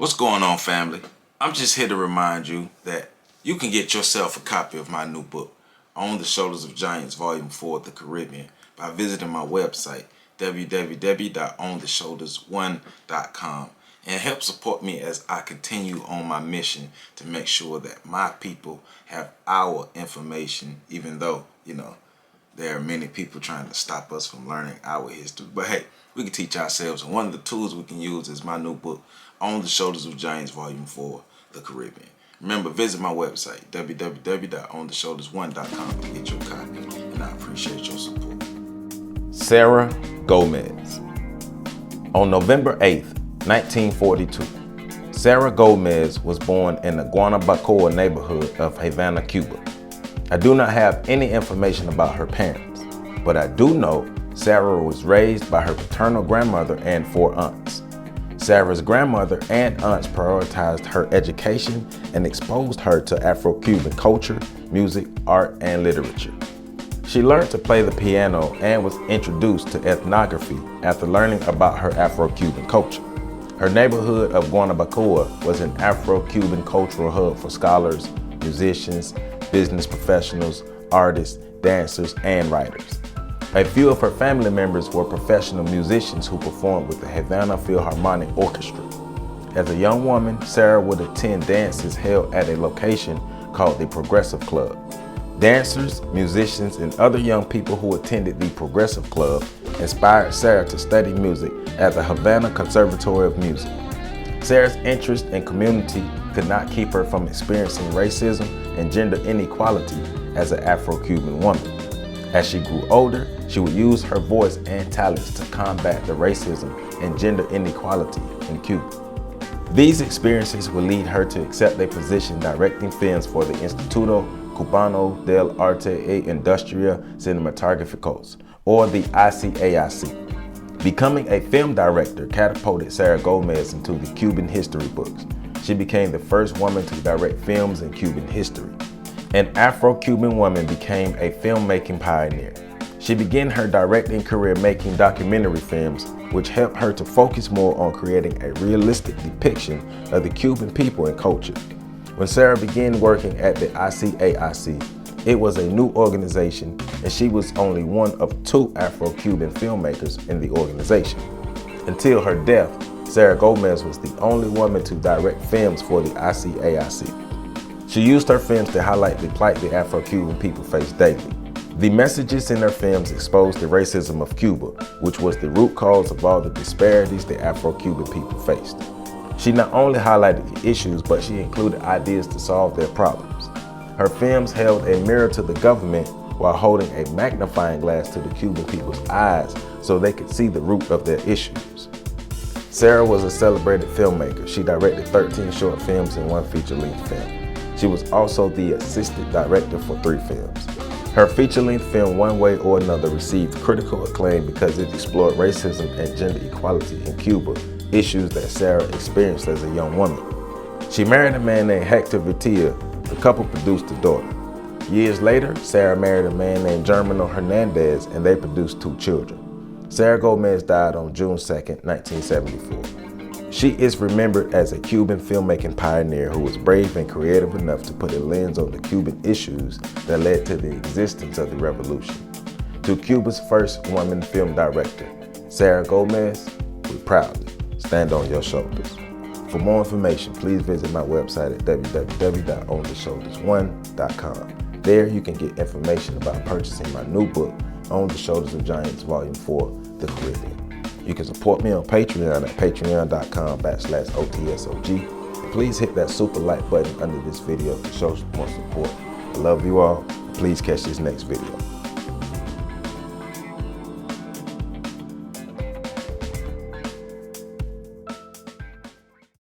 What's going on, family? I'm just here to remind you that you can get yourself a copy of my new book, On the Shoulders of Giants, Volume 4, The Caribbean, by visiting my website, www.ontheshoulders1.com, and help support me as I continue on my mission to make sure that my people have our information, even though, there are many people trying to stop us from learning our history. But hey, we can teach ourselves, and one of the tools we can use is my new book, On the Shoulders of Giants, Volume 4, The Caribbean. Remember, visit my website, www.ontheshoulders1.com, to get your copy, and I appreciate your support. Sara Gomez. On November 8th, 1942, Sara Gomez was born in the Guanabacoa neighborhood of Havana, Cuba. I do not have any information about her parents, but I do know Sara was raised by her paternal grandmother and 4 aunts. Sara's grandmother and aunts prioritized her education and exposed her to Afro-Cuban culture, music, art, and literature. She learned to play the piano and was introduced to ethnography after learning about her Afro-Cuban culture. Her neighborhood of Guanabacoa was an Afro-Cuban cultural hub for scholars, musicians, business professionals, artists, dancers, and writers. A few of her family members were professional musicians who performed with the Havana Philharmonic Orchestra. As a young woman, Sara would attend dances held at a location called the Progressive Club. Dancers, musicians, and other young people who attended the Progressive Club inspired Sara to study music at the Havana Conservatory of Music. Sara's interest in community could not keep her from experiencing racism and gender inequality as an Afro-Cuban woman. As she grew older, she would use her voice and talents to combat the racism and gender inequality in Cuba. These experiences would lead her to accept a position directing films for the Instituto Cubano del Arte e Industria Cinematográficos, or the ICAIC. Becoming a film director catapulted Sara Gomez into the Cuban history books. She became the first woman to direct films in Cuban history. An Afro-Cuban woman became a filmmaking pioneer. She began her directing career making documentary films, which helped her to focus more on creating a realistic depiction of the Cuban people and culture. When Sara began working at the ICAIC, it was a new organization, and she was only one of 2 Afro-Cuban filmmakers in the organization. Until her death, Sara Gomez was the only woman to direct films for the ICAIC. She used her films to highlight the plight the Afro-Cuban people face daily. The messages in her films exposed the racism of Cuba, which was the root cause of all the disparities the Afro-Cuban people faced. She not only highlighted the issues, but she included ideas to solve their problems. Her films held a mirror to the government while holding a magnifying glass to the Cuban people's eyes so they could see the root of their issues. Sara was a celebrated filmmaker. She directed 13 short films and 1 feature-length film. She was also the assistant director for 3 films. Her feature-length film, One Way or Another, received critical acclaim because it explored racism and gender equality in Cuba, issues that Sara experienced as a young woman. She married a man named Hector Vitia. The couple produced a daughter. Years later, Sara married a man named Germano Hernandez, and they produced 2 children. Sara Gomez died on June 2nd, 1974. She is remembered as a Cuban filmmaking pioneer who was brave and creative enough to put a lens on the Cuban issues that led to the existence of the revolution. To Cuba's first woman film director, Sara Gomez, we proudly stand on your shoulders. For more information, please visit my website at www.ontheshoulders1.com. There you can get information about purchasing my new book, On the Shoulders of Giants, Volume 4, The Caribbean. You can support me on Patreon at patreon.com/OTSOG. And please hit that super like button under this video to show more support. I love you all. Please catch this next video.